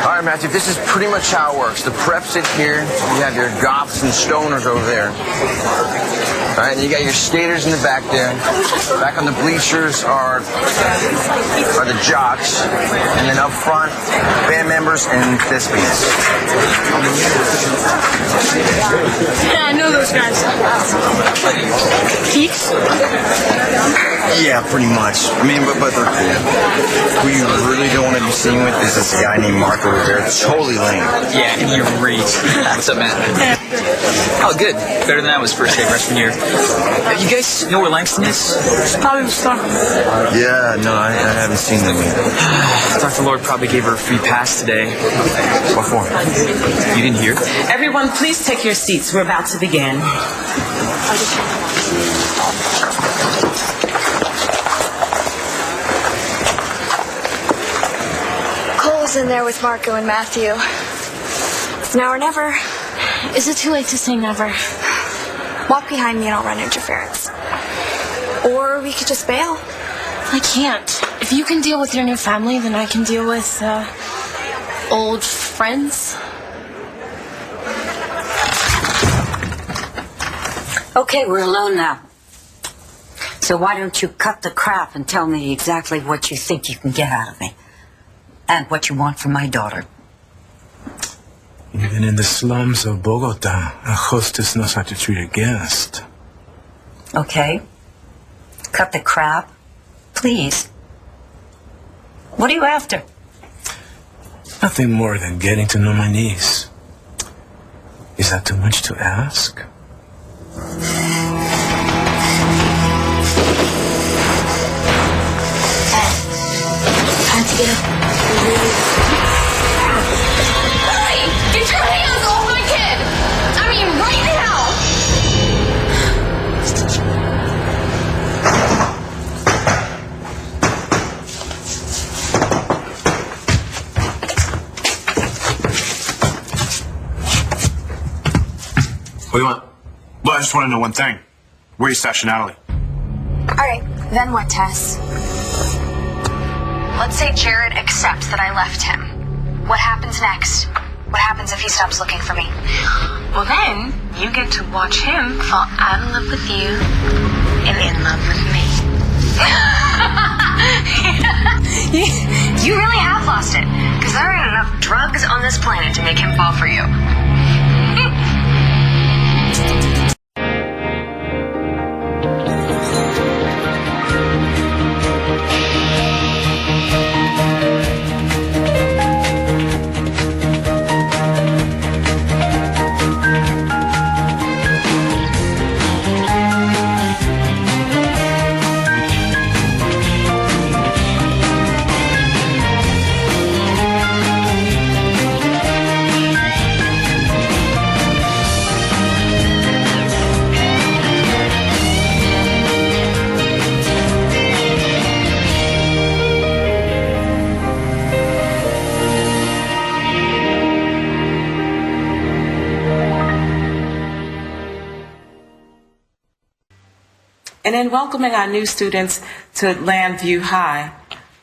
All right, Matthew, this is pretty much how it works. The prep's in here. You have your goths and stoners over there. All right, and you got your skaters in the back there. Back on the bleachers are the jocks. And then up front, band members and thespians. Yeah, I know those guys. Geeks? Yeah, pretty much. I mean, but they're cool. Who you really don't want to be seen with is this guy named Mark over there. It's totally lame. Yeah, and you're great. What's up, Matt? Oh, good. Better than I was first day freshman year. You guys know where Langston is? Probably the star. Yeah, no, I haven't seen them yet. Dr. Lord probably gave her a free pass today. What for? You didn't hear? Everyone, please take your seats. We're about to begin. Cole's in there with Marco and Matthew. It's now or never. Is it too late to say never? Walk behind me and I'll run interference. Or we could just bail. I can't. If you can deal with your new family, then I can deal with, old friends. Okay, we're alone now. So why don't you cut the crap and tell me exactly what you think you can get out of me? And what you want from my daughter. Even in the slums of Bogota, a hostess knows how to treat a guest. Okay. Cut the crap. Please. What are you after? Nothing more than getting to know my niece. Is that too much to ask? Time to get up. Hey! Get your hands off my kid! I mean, right now! What do you want? Well, I just want to know one thing. Where you stash Natalie? Alright, then what, Tess? Let's say Jared accepts that I left him. What happens next? What happens if he stops looking for me? Well, then you get to watch him fall out of love with you and in love with me. You really have lost it, because there aren't enough drugs on this planet to make him fall for you. And in welcoming our new students to Landview High,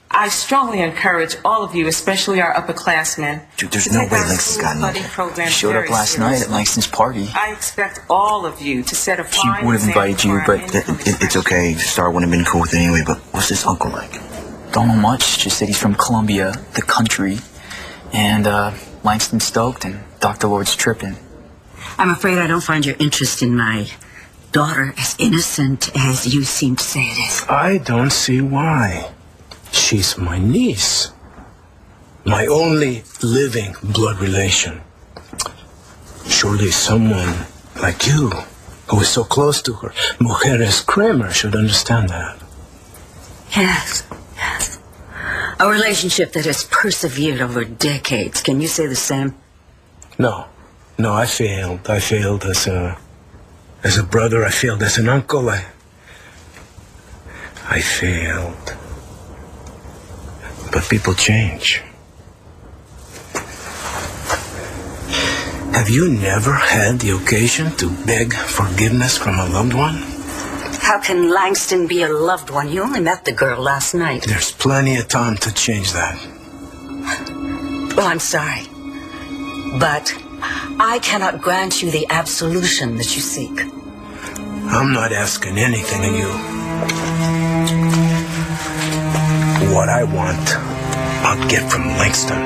I strongly encourage all of you, especially our upperclassmen, Dude, there's no way Langston's gotten in there. He showed up last night at Langston's party. I expect all of you to set a She fine would have invited you, but example for our it's okay. Star wouldn't have been cool with it anyway, but what's this uncle like? Don't know much. Just said he's from Colombia, the country. And, Langston's stoked and Dr. Lord's tripping. I'm afraid I don't find your interest in my daughter as innocent as you seem to say it is. I don't see why. She's my niece. My only living blood relation. Surely someone like you, who is so close to her, Mujeres Kramer, should understand that. Yes, yes. A relationship that has persevered over decades. Can you say the same? No, I failed. I failed as a brother. I failed as an uncle. I failed. But people change. Have you never had the occasion to beg forgiveness from a loved one? How can Langston be a loved one? You only met the girl last night. There's plenty of time to change that. Well, I'm sorry. But I cannot grant you the absolution that you seek. I'm not asking anything of you. What I want, I'll get from Langston.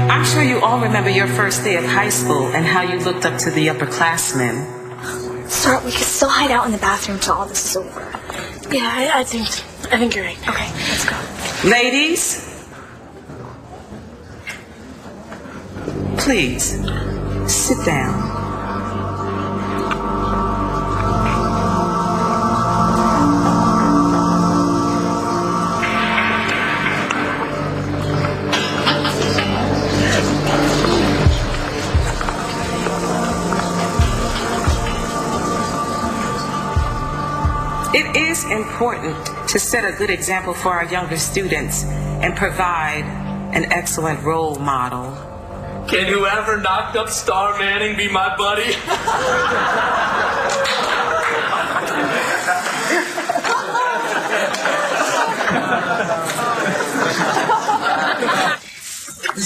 I'm sure you all remember your first day of high school and how you looked up to the upperclassmen. Sir, we could still hide out in the bathroom till all this is over. Yeah, I think you're right. Okay, let's go. Ladies, please sit down. It is important to set a good example for our younger students and provide an excellent role model. Can whoever knocked up Star Manning be my buddy?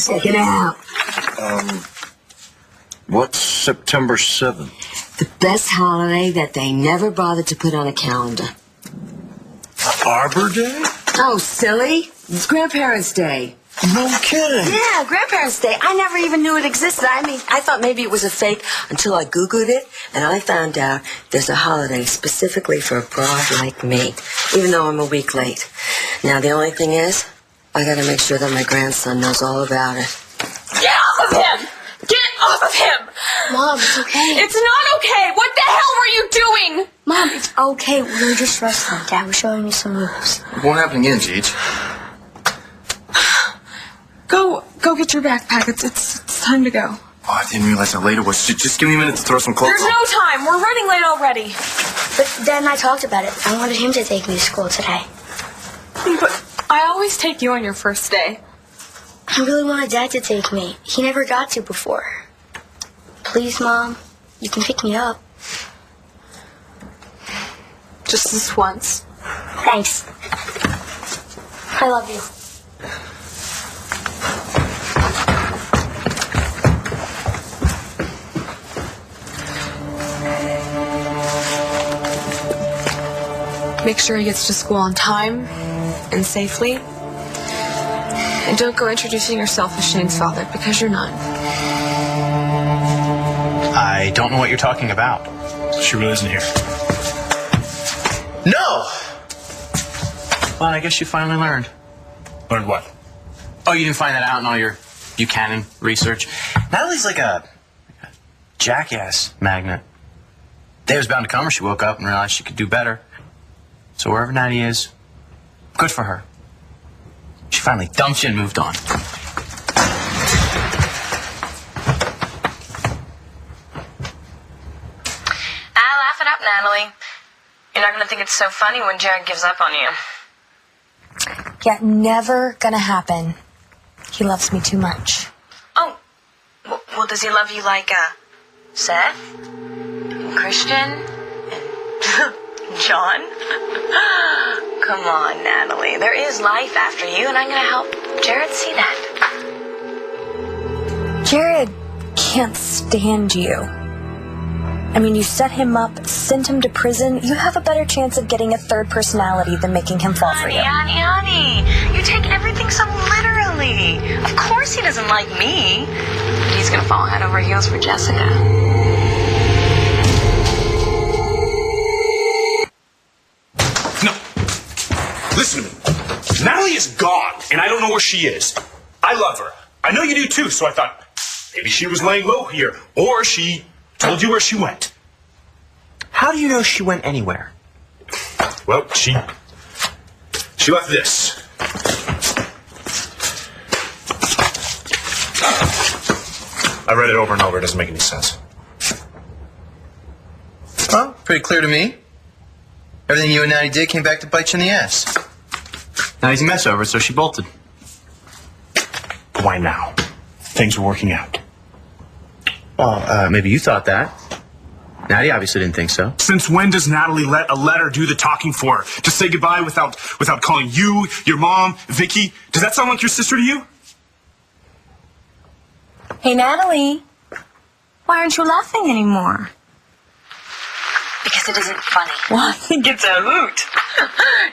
Check it out. What's September 7th? The best holiday that they never bothered to put on a calendar. Arbor Day? Oh, silly. It's Grandparents' Day. No kidding. Yeah, Grandparents' Day. I never even knew it existed. I mean, I thought maybe it was a fake until I Googled it, and I found out there's a holiday specifically for a broad like me, even though I'm a week late. Now, the only thing is, I gotta make sure that my grandson knows all about it. Get off of him! Get off of him! Mom, it's okay. It's not okay! What the hell were you doing? Mom, it's okay. We were just wrestling. Dad was showing me some moves. It won't happen again, Cheech. Go get your backpack. It's time to go. Oh, I didn't realize how late it was. Just give me a minute to throw some clothes There's on. no time. We're running late already. But Dad and I talked about it. I wanted him to take me to school today. But I always take you on your first day. I really wanted Dad to take me. He never got to before. Please, Mom, you can pick me up. Just this once. Thanks. I love you. Make sure he gets to school on time and safely. And don't go introducing yourself as Shane's father, because you're not. I don't know what you're talking about. She really isn't here. No! Well, I guess you finally learned. Learned what? Oh, you didn't find that out in all your Buchanan research? Natalie's like a jackass magnet. Day was bound to come where she woke up and realized she could do better. So wherever Natty is, good for her. She finally dumped you and moved on. Laugh it up, Natalie. You're not going to think it's so funny when Jared gives up on you. Yeah, never gonna happen. He loves me too much. Oh, well, does he love you like Seth, and Christian, and John? Come on, Natalie. There is life after you, and I'm going to help Jared see that. Jared can't stand you. I mean, you set him up, sent him to prison. You have a better chance of getting a third personality than making him fall for you. Honey, you take everything so literally. Of course he doesn't like me. But he's going to fall head over heels for Jessica. No. Listen to me. Natalie is gone, and I don't know where she is. I love her. I know you do too, so I thought maybe she was laying low here, or she told you where she went. How do you know she went anywhere? Well, she left this. I read it over and over. It doesn't make any sense. Well, pretty clear to me. Everything you and Natty did came back to bite you in the ass. Natty's a mess over it, so she bolted. Why now? Things were working out. Well, maybe you thought that. Natty obviously didn't think so. Since when does Natalie let a letter do the talking for her? To say goodbye without calling you, your mom, Vicky? Does that sound like your sister to you? Hey, Natalie. Why aren't you laughing anymore? Because it isn't funny. What? He gets a hoot.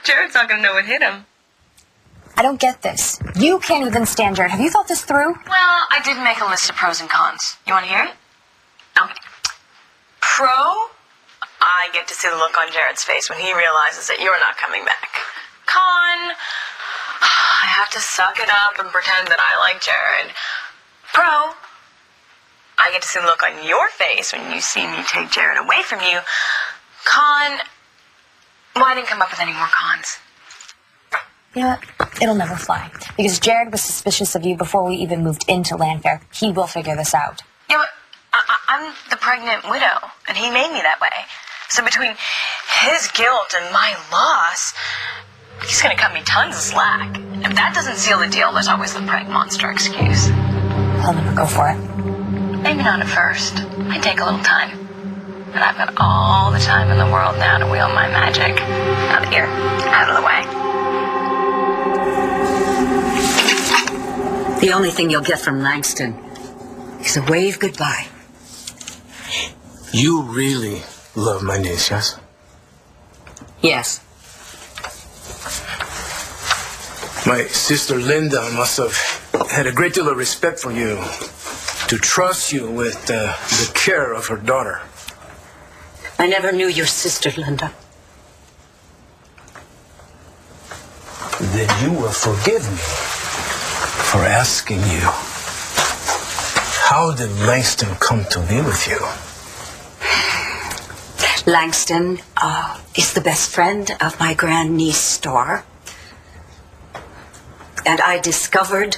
Jared's not going to know what hit him. I don't get this. You can't even stand Jared. Have you thought this through? Well, I did make a list of pros and cons. You want to hear it? Okay. Pro, I get to see the look on Jared's face when he realizes that you're not coming back. Con, I have to suck it up and pretend that I like Jared. Pro, I get to see the look on your face when you see me take Jared away from you. Con, well, I didn't come up with any more cons. You know what? It'll never fly. Because Jared was suspicious of you before we even moved into Landfair. He will figure this out. Yeah, but I'm the pregnant widow, and he made me that way. So between his guilt and my loss, he's going to cut me tons of slack. If that doesn't seal the deal, there's always the preg monster excuse. I'll never go for it. Maybe not at first. I take a little time. But I've got all the time in the world now to wheel my magic. Out of here. Out of the way. The only thing you'll get from Langston is a wave goodbye. You really love my niece, yes? Yes. My sister Linda must have had a great deal of respect for you, to trust you with the care of her daughter. I never knew your sister, Linda. Then you will forgive me for asking you, how did Langston come to be with you? Langston is the best friend of my grandniece, Star. And I discovered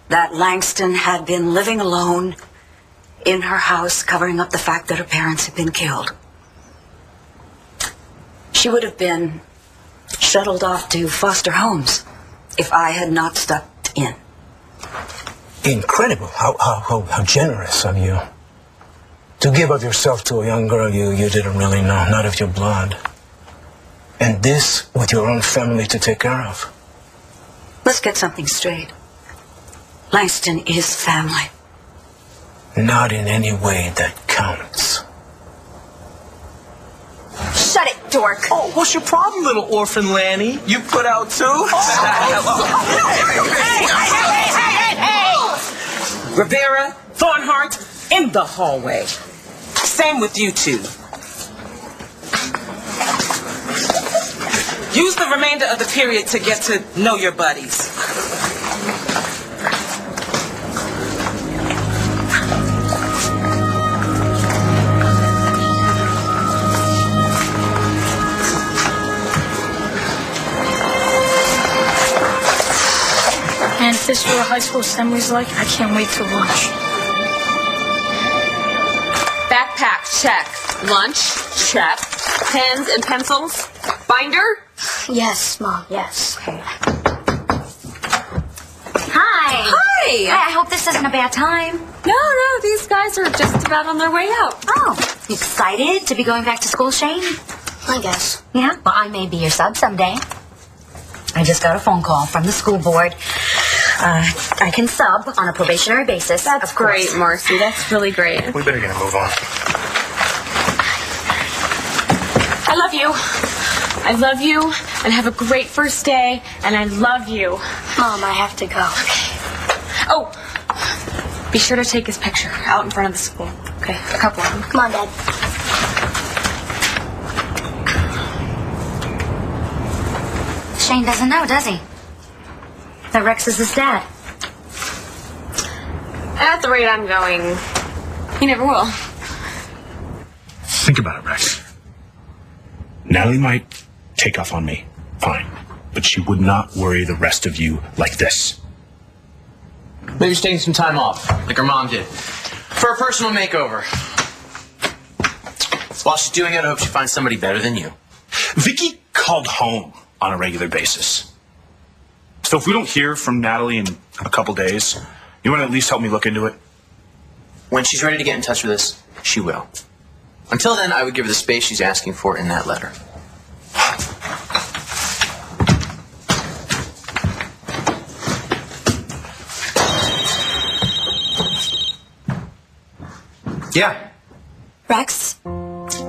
that Langston had been living alone in her house, covering up the fact that her parents had been killed. She would have been shuttled off to foster homes if I had not stepped in. Incredible. How generous of you. To give of yourself to a young girl you didn't really know, not of your blood. And this with your own family to take care of. Let's get something straight. Langston is family. Not in any way that counts. Shut it, dork. Oh, what's your problem, little orphan Lanny? You put out too? Hey! Rivera, Thornhart, in the hallway. Same with you two. Use the remainder of the period to get to know your buddies. And if this is what high school assembly's like, I can't wait till lunch. Backpack, check. Lunch, check. Pens and pencils. Binder? Yes, Mom, yes. Okay. Hi. Hi. I hope this isn't a bad time. No, these guys are just about on their way out. Oh, excited to be going back to school, Shane? I guess. Yeah? Well, I may be your sub someday. I just got a phone call from the school board. I can sub on a probationary basis. That's great, Marcy. That's really great. We better get a move on. I love you. I love you, and have a great first day, and I love you. Mom, I have to go. Okay. Oh, be sure to take his picture out in front of the school. Okay, a couple of them. Come on, Dad. Shane doesn't know, does he? That Rex is his dad. At the rate I'm going, he never will. Think about it, Rex. Natalie might take off on me, fine. But she would not worry the rest of you like this. Maybe she's taking some time off, like her mom did, for a personal makeover. While she's doing it, I hope she finds somebody better than you. Vicky called home on a regular basis. So if we don't hear from Natalie in a couple days, you want to at least help me look into it? When she's ready to get in touch with us, she will. Until then, I would give her the space she's asking for in that letter. Yeah. Rex,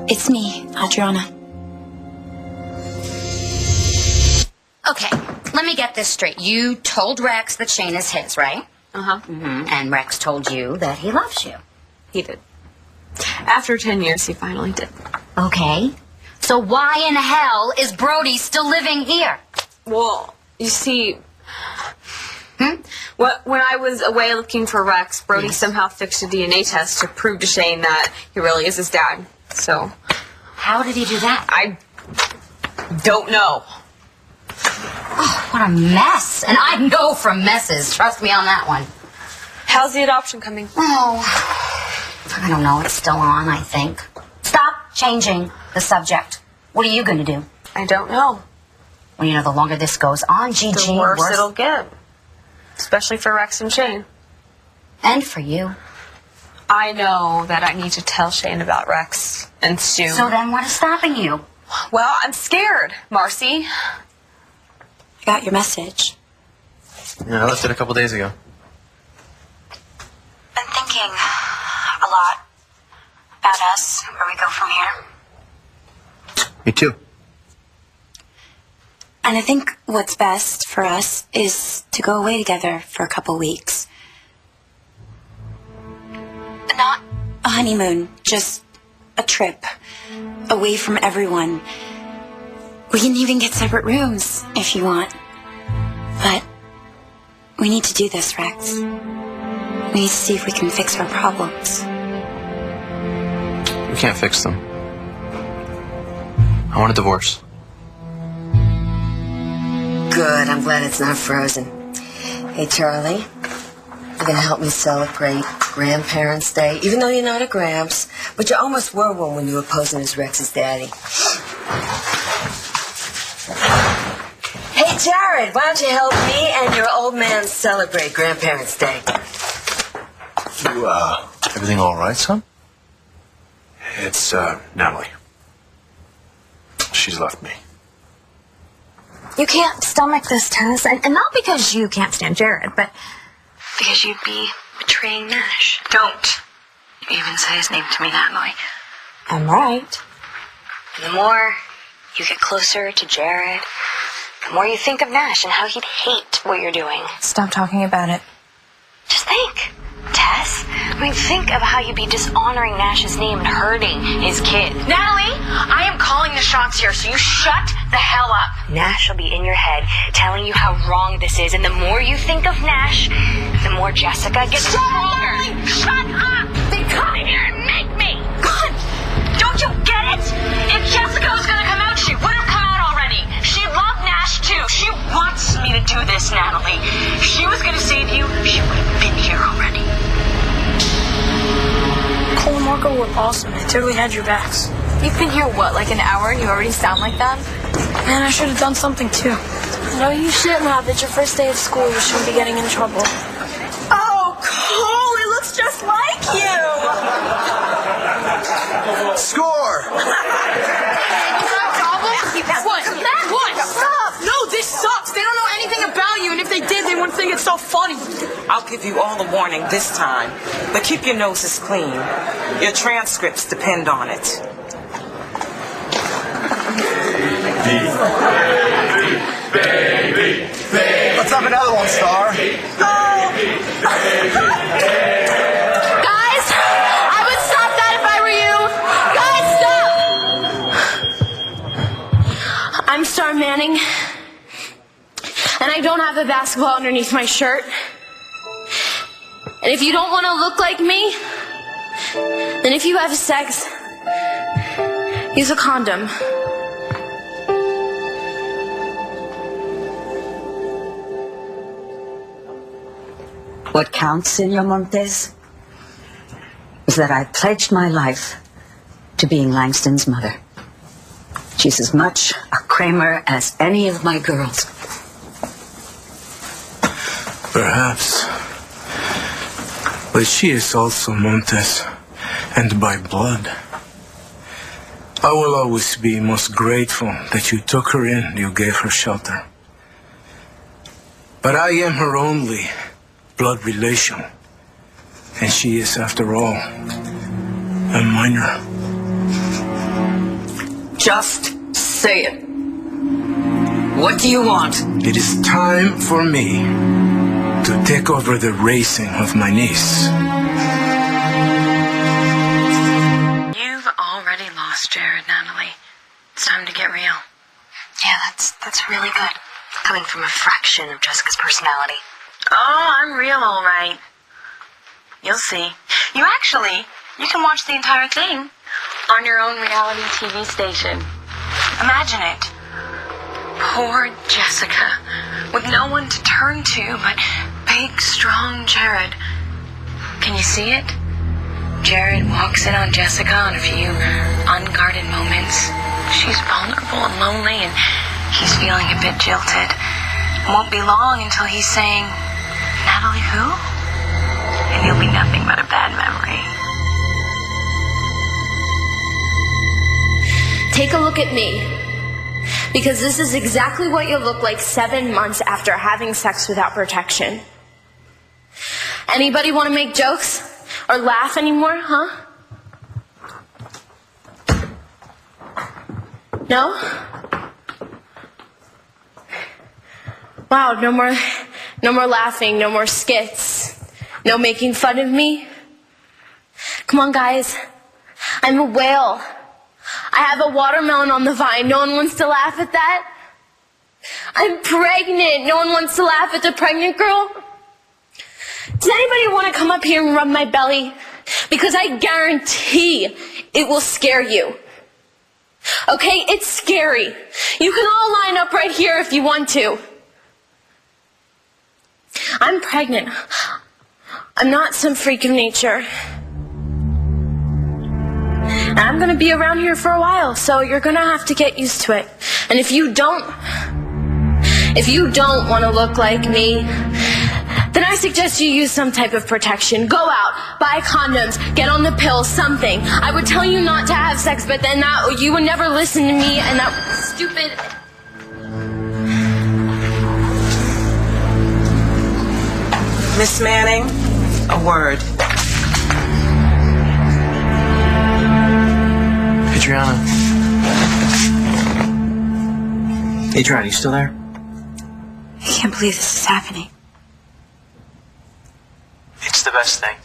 it's me, Adriana. Okay, let me get this straight. You told Rex that Shane is his, right? Uh-huh. Mm-hmm. And Rex told you that he loves you. He did. After 10 years, he finally did. Okay. So why in hell is Brody still living here? Well, you see... When I was away looking for Rex, Brody somehow fixed a DNA test to prove to Shane that he really is his dad. So... How did he do that? I don't know. Oh, what a mess. And I know from messes. Trust me on that one. How's the adoption coming? Oh, I don't know. It's still on, I think. Stop changing the subject. What are you going to do? I don't know. Well, you know, the longer this goes on, The worse it'll get. Especially for Rex and Shane. And for you. I know that I need to tell Shane about Rex, and soon. So then what is stopping you? Well, I'm scared, Marcy. I got your message. Yeah, I left it a couple days ago. Been thinking a lot about us, where we go from here. Me too. And I think what's best for us is to go away together for a couple weeks. Not a honeymoon, just a trip away from everyone. We can even get separate rooms if you want. But we need to do this, Rex. We need to see if we can fix our problems. We can't fix them. I want a divorce. Good, I'm glad it's not frozen. Hey, Charlie, you're gonna help me celebrate Grandparents' Day, even though you're not a Gramps, but you almost were one when you were posing as Rex's daddy. Hey, Jared, why don't you help me and your old man celebrate Grandparents' Day? You, everything all right, son? It's, Natalie. She's left me. You can't stomach this, Tess, and not because you can't stand Jared, but because you'd be betraying Nash. Don't even say his name to me, Natalie. I'm right. And the more you get closer to Jared, the more you think of Nash and how he'd hate what you're doing. Stop talking about it. Just think, Tess. I mean, think of how you'd be dishonoring Nash's name and hurting his kid. Natalie, I am calling the shots here, so you shut the hell up. Nash will be in your head telling you how wrong this is, and the more you think of Nash, the more Jessica gets stronger. Natalie, shut up! They come in here and make me. God, don't you get it? If Jessica was going to come out, she would have come out already. She loved Nash too. She wants me to do this, Natalie. If she was going to save you, she would have been here already. Cole and Marco were awesome. They totally had your backs. You've been here, what, like an hour, and you already sound like that? Man, I should have done something too. No, you shouldn't have. It's your first day of school. You shouldn't be getting in trouble. Oh, Cole, it looks just like you! Score! What? Stop! No, this sucks. They don't know anything about you, and if they did, they wouldn't think it's so funny. I'll give you all the warning this time, but keep your noses clean. Your transcripts depend on it. Baby. Let's have another one, Star. Guys, I would stop that if I were you. Guys, stop! I'm Star Manning, and I don't have a basketball underneath my shirt. And if you don't want to look like me, then if you have sex, use a condom. What counts, Senor Montes, is that I pledged my life to being Langston's mother. She's as much a Kramer as any of my girls. Perhaps. But she is also Montes, and by blood. I will always be most grateful that you took her in, you gave her shelter. But I am her only blood relation, and she is, after all, a minor. Just say it. What do you want? It is time for me to take over the raising of my niece. You've already lost Jared, Natalie. It's time to get real. Yeah, that's really good. Coming from a fraction of Jessica's personality. Oh, I'm real, all right. You'll see. You can watch the entire thing on your own reality TV station. Imagine it. Poor Jessica, with no one to turn to but big, strong Jared. Can you see it? Jared walks in on Jessica on a few unguarded moments. She's vulnerable and lonely, and he's feeling a bit jilted. It won't be long until he's saying, "Natalie who?" And he'll be nothing but a bad memory. Take a look at me. Because this is exactly what you look like 7 months after having sex without protection. Anybody want to make jokes? Or laugh anymore, huh? No? Wow, no more laughing, no more skits. No making fun of me. Come on, guys. I'm a whale. I have a watermelon on the vine. No one wants to laugh at that? I'm pregnant. No one wants to laugh at the pregnant girl? Does anybody want to come up here and rub my belly? Because I guarantee it will scare you. Okay? It's scary. You can all line up right here if you want to. I'm pregnant. I'm not some freak of nature. And I'm going to be around here for a while, so you're going to have to get used to it. And if you don't want to look like me, then I suggest you use some type of protection. Go out, buy condoms, get on the pill, something. I would tell you not to have sex, but then you would never listen to me, and that stupid... Miss Manning, a word. Adriana. Adriana, you still there? I can't believe this is happening. It's the best thing.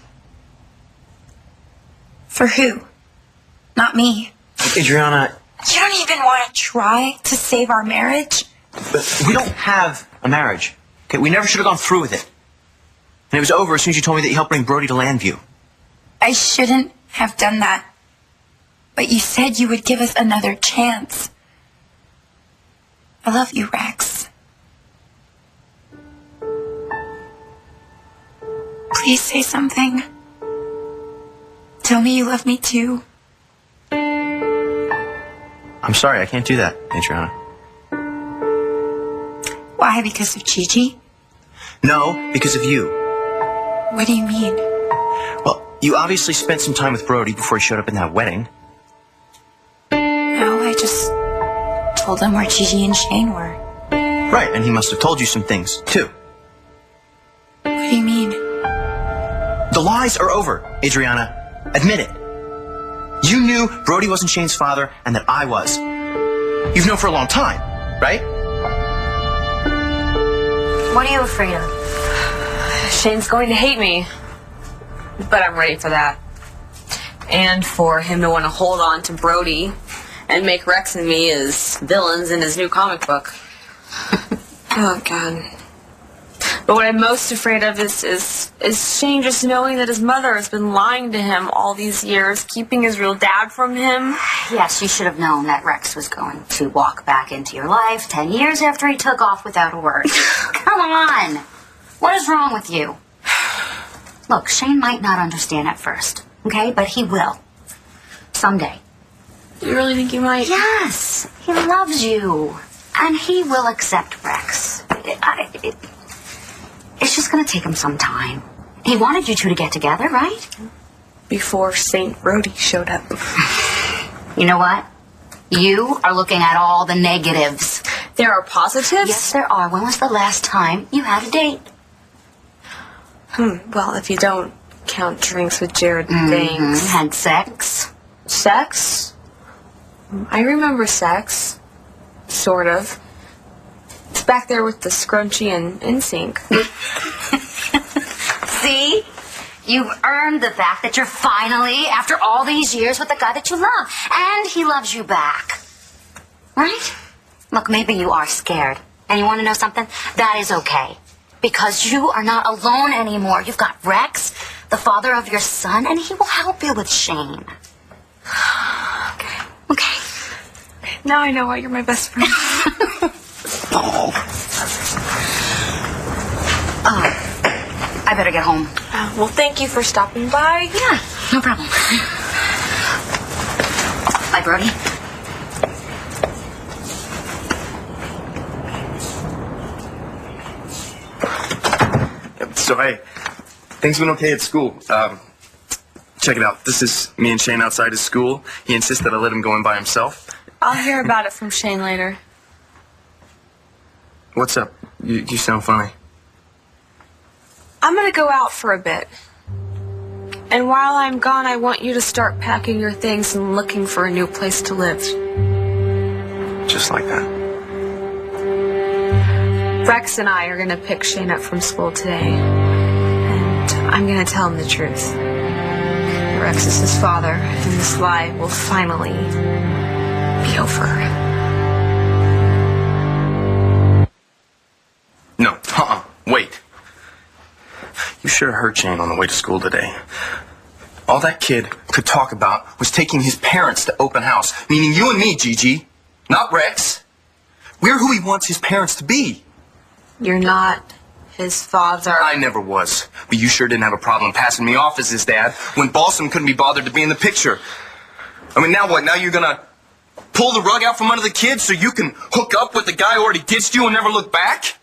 For who? Not me. Adriana, You don't even want to try to save our marriage? but we don't have a marriage. Okay, we never should have gone through with it. And it was over as soon as you told me that you helped bring Brody to Landview. I shouldn't have done that. But you said you would give us another chance. I love you, Rex. Please say something. Tell me you love me too. I'm sorry, I can't do that, Adriana. Why? Because of Gigi? No, because of you. What do you mean? Well, you obviously spent some time with Brody before he showed up in that wedding. No, I just told him where Gigi and Shane were. Right, and he must have told you some things, too. What do you mean? The lies are over, Adriana. Admit it. You knew Brody wasn't Shane's father and that I was. You've known for a long time, right? What are you afraid of? Shane's going to hate me. But I'm ready for that. And for him to want to hold on to Brody and make Rex and me as villains in his new comic book. Oh, God. But what I'm most afraid of is Shane just knowing that his mother has been lying to him all these years, keeping his real dad from him. Yes, you should have known that Rex was going to walk back into your life 10 years after he took off without a word. Come on! What is wrong with you? Look, Shane might not understand at first, okay? But he will. Someday. You really think he might? Yes! He loves you. And he will accept Rex. It's just going to take him some time. He wanted you two to get together, right? Before St. Brody showed up. You know what? You are looking at all the negatives. There are positives? Yes, there are. When was the last time you had a date? Well, if you don't count drinks with Jared and things. Had sex? Sex? I remember sex. Sort of. It's back there with the scrunchie and NSYNC. See? You've earned the fact that you're finally, after all these years, with the guy that you love. And he loves you back. Right? Look, maybe you are scared. And you want to know something? That is okay. Because you are not alone anymore. You've got Rex, the father of your son, and he will help you with Shane. Okay. Now I know why you're my best friend. I better get home. Well, thank you for stopping by. Yeah, no problem. Bye, Brody. So, hey, things went okay at school. Check it out. This is me and Shane outside his school. He insists that I let him go in by himself. I'll hear about it from Shane later. What's up? You sound funny. I'm gonna go out for a bit. And while I'm gone, I want you to start packing your things and looking for a new place to live. Just like that. Rex and I are gonna pick Shane up from school today. And I'm gonna tell him the truth. Rex is his father, and this lie will finally be over. No, wait. You should have heard Shane on the way to school today. All that kid could talk about was taking his parents to open house, meaning you and me, Gigi, not Rex. We're who he wants his parents to be. You're not his father. I never was, but you sure didn't have a problem passing me off as his dad when Balsam couldn't be bothered to be in the picture. I mean, now what? Now you're gonna pull the rug out from under the kid so you can hook up with the guy who already ditched you and never look back?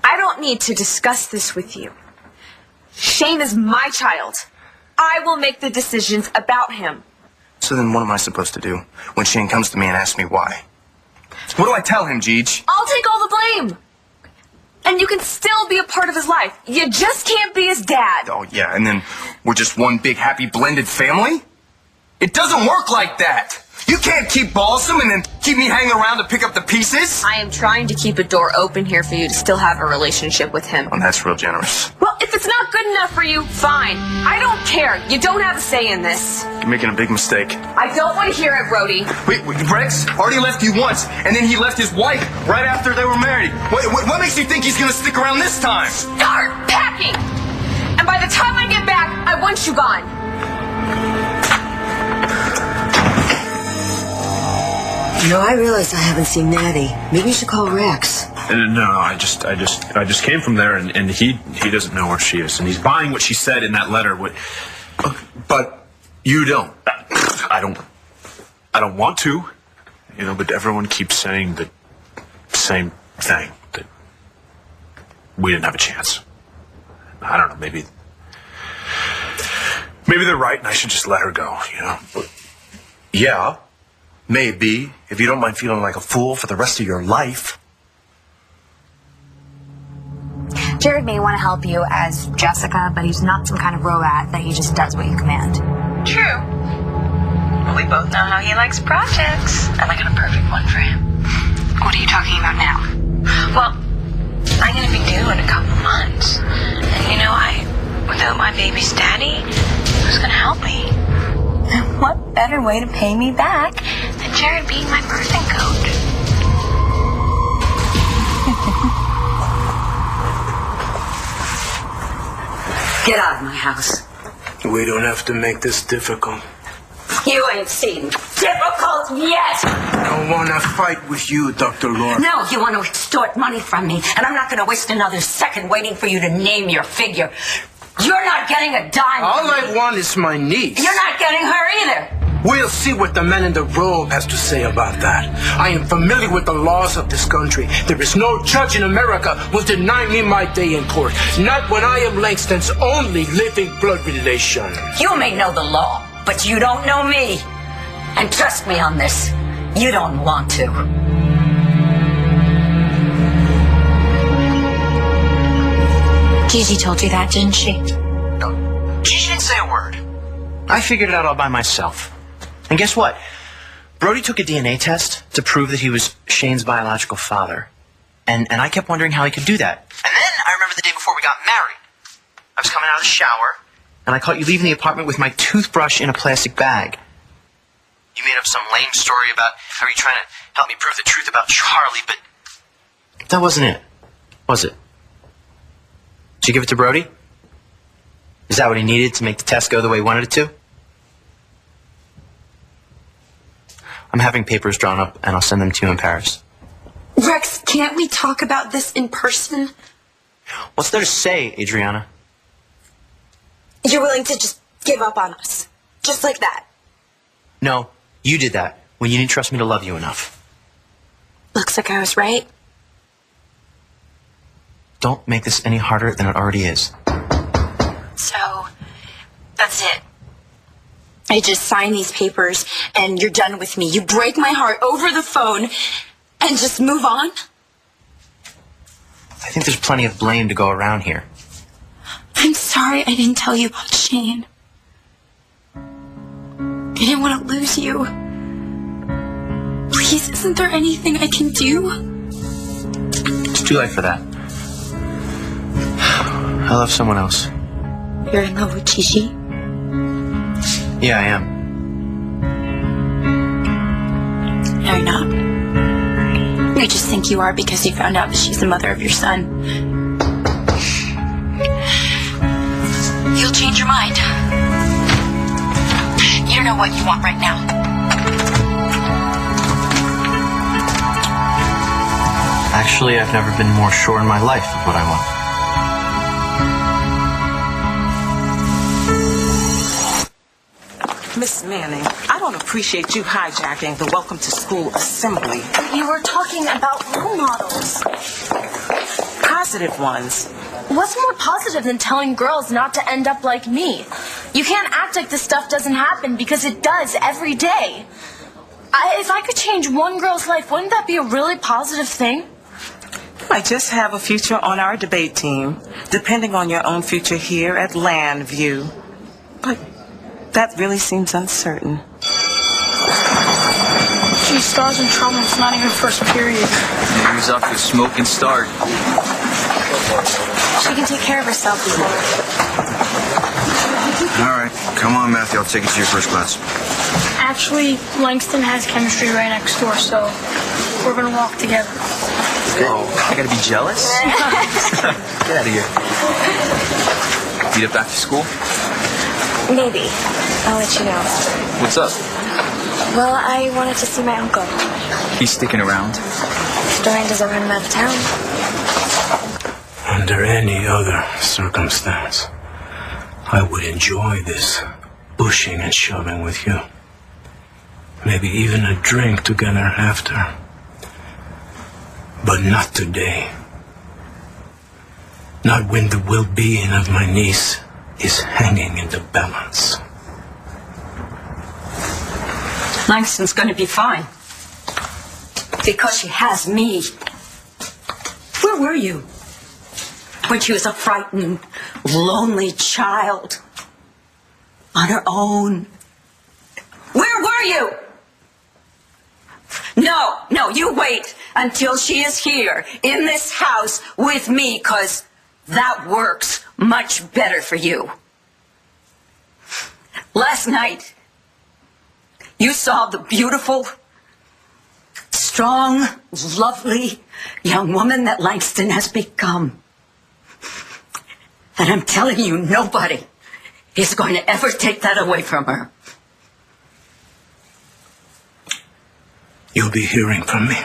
I don't need to discuss this with you. Shane is my child. I will make the decisions about him. So then what am I supposed to do when Shane comes to me and asks me why? What do I tell him, Jeej? I'll take all the blame. And you can still be a part of his life. You just can't be his dad. Oh, yeah, and then we're just one big, happy, blended family? It doesn't work like that. You can't keep Balsam and then keep me hanging around to pick up the pieces. I am trying to keep a door open here for you to still have a relationship with him. Oh, that's real generous. Well, if it's not good enough for you, fine. I don't care. You don't have a say in this. You're making a big mistake. I don't want to hear it, Brody. Wait, Rex already left you once, and then he left his wife right after they were married. What makes you think he's going to stick around this time? Start packing! And by the time I get back, I want you gone. You know, I realize I haven't seen Natty. Maybe you should call Rex. No, I just came from there, and he doesn't know where she is, and he's buying what she said in that letter. But you don't. I don't want to, But everyone keeps saying the same thing, that we didn't have a chance. I don't know. Maybe they're right, and I should just let her go. Yeah, maybe, if you don't mind feeling like a fool for the rest of your life. Jared may want to help you as Jessica, but he's not some kind of robot that he just does what you command. True. But we both know how he likes projects, and I got a perfect one for him. What are you talking about now? Well, I'm going to be due in a couple months. And without my baby's daddy, who's going to help me? What better way to pay me back than Jared being my birthing coach? Get out of my house. We don't have to make this difficult. You ain't seen difficult yet. I want to fight with you, Dr. Laura. No, you want to extort money from me, and I'm not going to waste another second waiting for you to name your figure. You're not getting a dime. All I want is my niece. You're not getting her either. We'll see what the man in the robe has to say about that. I am familiar with the laws of this country. There is no judge in America who will deny me my day in court. Not when I am Langston's only living blood relation. You may know the law, but you don't know me. And trust me on this, you don't want to. Gigi told you that, didn't she? No, Gigi didn't say a word. I figured it out all by myself. And guess what? Brody took a DNA test to prove that he was Shane's biological father. And I kept wondering how he could do that. And then I remember the day before we got married. I was coming out of the shower, and I caught you leaving the apartment with my toothbrush in a plastic bag. You made up some lame story about how you're trying to help me prove the truth about Charlie, but that wasn't it, was it? Did you give it to Brody? Is that what he needed to make the test go the way he wanted it to? I'm having papers drawn up, and I'll send them to you in Paris. Rex, can't we talk about this in person? What's there to say, Adriana? You're willing to just give up on us. Just like that. No, you did that when you didn't trust me to love you enough. Looks like I was right. Don't make this any harder than it already is. So, that's it. I just sign these papers and you're done with me. You break my heart over the phone and just move on? I think there's plenty of blame to go around here. I'm sorry I didn't tell you about Shane. I didn't want to lose you. Please, isn't there anything I can do? It's too late for that. I love someone else. You're in love with Gigi? Yeah, I am. No, you're not. I just think you are because you found out that she's the mother of your son. You'll change your mind. You don't know what you want right now. Actually, I've never been more sure in my life of what I want. Miss Manning, I don't appreciate you hijacking the Welcome to School assembly. You were talking about role models. Positive ones. What's more positive than telling girls not to end up like me? You can't act like this stuff doesn't happen because it does every day. If I could change one girl's life, wouldn't that be a really positive thing? You might just have a future on our debate team, depending on your own future here at Landview. But that really seems uncertain. She Star's in trouble. It's not even first period. He was off to a smoking start. She can take care of herself. All right, come on, Matthew. I'll take you to your first class. Actually, Langston has chemistry right next door, so we're gonna walk together. Oh, I gotta be jealous? Get out of here. Meet up after school? Maybe. I'll let you know. What's up? Well, I wanted to see my uncle. He's sticking around. Dorian doesn't run him out of town. Under any other circumstance, I would enjoy this pushing and shoving with you. Maybe even a drink together after. But not today. Not when the well-being of my niece is hanging in the balance. Langston's going to be fine. Because she has me. Where were you? When she was a frightened, lonely child. On her own. Where were you? No, you wait until she is here in this house with me, because that works much better for you. Last night, you saw the beautiful, strong, lovely young woman that Langston has become. And I'm telling you, nobody is going to ever take that away from her. You'll be hearing from me.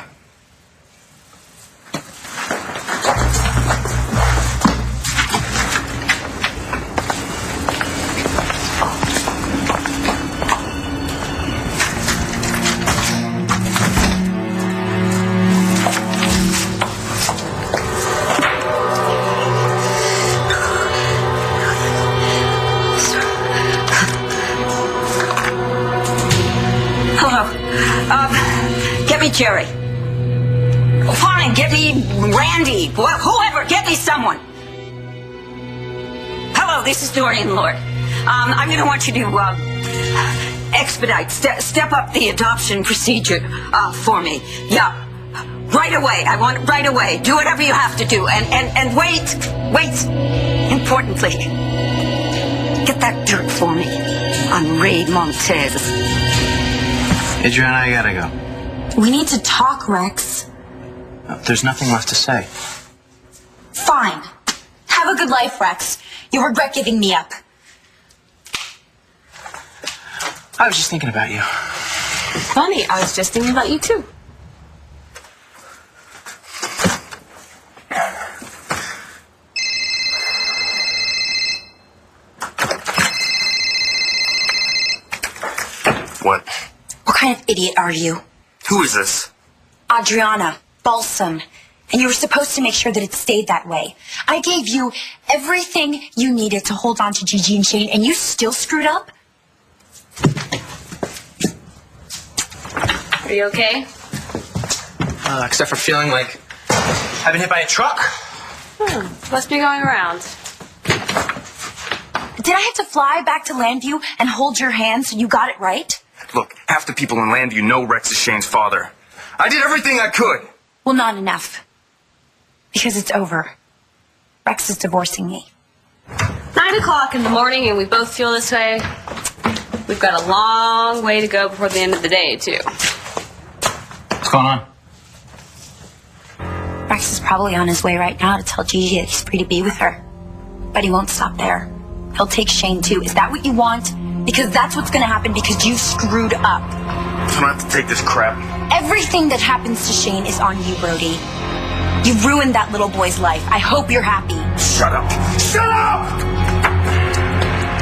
Jerry. Fine, get me Randy. Whoever, get me someone. Hello, this is Dorian Lord. I'm going to want you to expedite, step up the adoption procedure for me. Yeah, right away. I want it right away. Do whatever you have to do. And wait. Importantly, get that dirt for me on Ray Montez. Adriana, I gotta go. We need to talk, Rex. There's nothing left to say. Fine. Have a good life, Rex. You'll regret giving me up. I was just thinking about you. Funny, I was just thinking about you too. What? What kind of idiot are you? Who is this? Adriana, Balsam. And you were supposed to make sure that it stayed that way. I gave you everything you needed to hold on to Gigi and Shane, and you still screwed up? Are you okay? Except for feeling like I've been hit by a truck. Must be going around. Did I have to fly back to Landview and hold your hand so you got it right? Look, half the people in Landview know Rex is Shane's father. I did everything I could. Well, not enough. Because it's over. Rex is divorcing me. 9 o'clock in the morning and we both feel this way. We've got a long way to go before the end of the day, too. What's going on? Rex is probably on his way right now to tell Gigi that he's free to be with her. But he won't stop there. He'll take Shane, too. Is that what you want? Because that's what's going to happen because you screwed up. I don't have to take this crap. Everything that happens to Shane is on you, Brody. You ruined that little boy's life. I hope you're happy. Shut up. Shut up!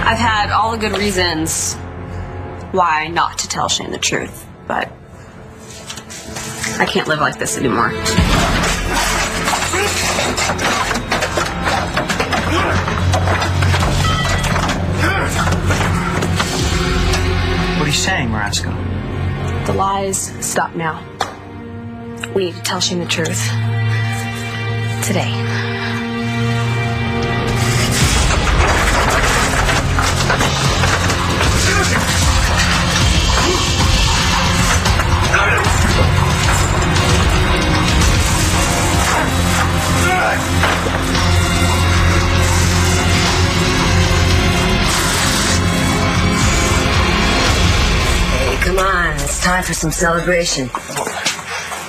I've had all the good reasons why not to tell Shane the truth, but I can't live like this anymore. What are you saying, Marasco? The lies stop now. We need to tell Shane the truth. Today. Hey, come on. It's time for some celebration.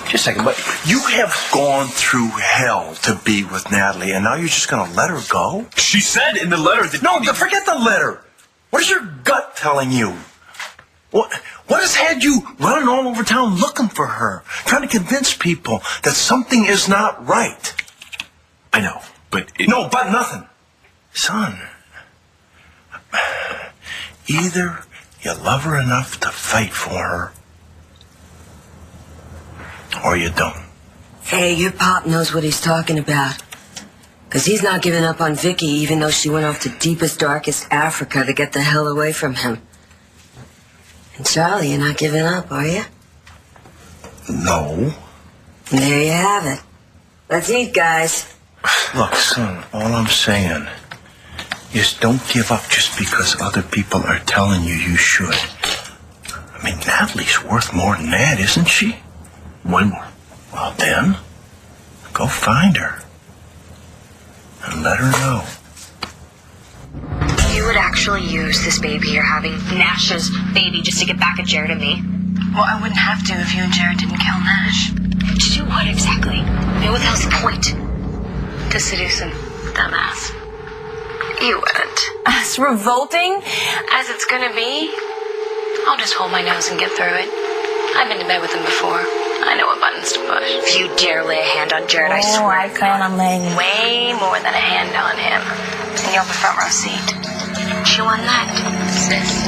Just a second, but you have gone through hell to be with Natalie, and now you're just going to let her go? She said in the letter that... No, forget the letter. What is your gut telling you? What has had you running all over town looking for her, trying to convince people that something is not right? I know, but... No, but nothing. Son, either you love her enough to fight for her, or you don't. Hey, your pop knows what he's talking about. Because he's not giving up on Vicky, even though she went off to deepest, darkest Africa to get the hell away from him. And Charlie, you're not giving up, are you? No. And there you have it. Let's eat, guys. Look, son, all I'm saying is don't give up just because other people are telling you you should. I mean, Natalie's worth more than that, isn't she? One more. Well, then, go find her. And let her know. You would actually use this baby you're having, Nash's baby, just to get back at Jared and me? Well, I wouldn't have to if you and Jared didn't kill Nash. To do what exactly? I mean, what the hell's the point? To seduce him, dumbass. You wouldn't. As revolting As it's gonna be, I'll just hold my nose and get through it. I've been to bed with him before. I know what buttons to push. If you dare lay a hand on Jared, I swear. I plan on laying Way more than a hand on him. And you'll have a front row seat. Chew on that, sis.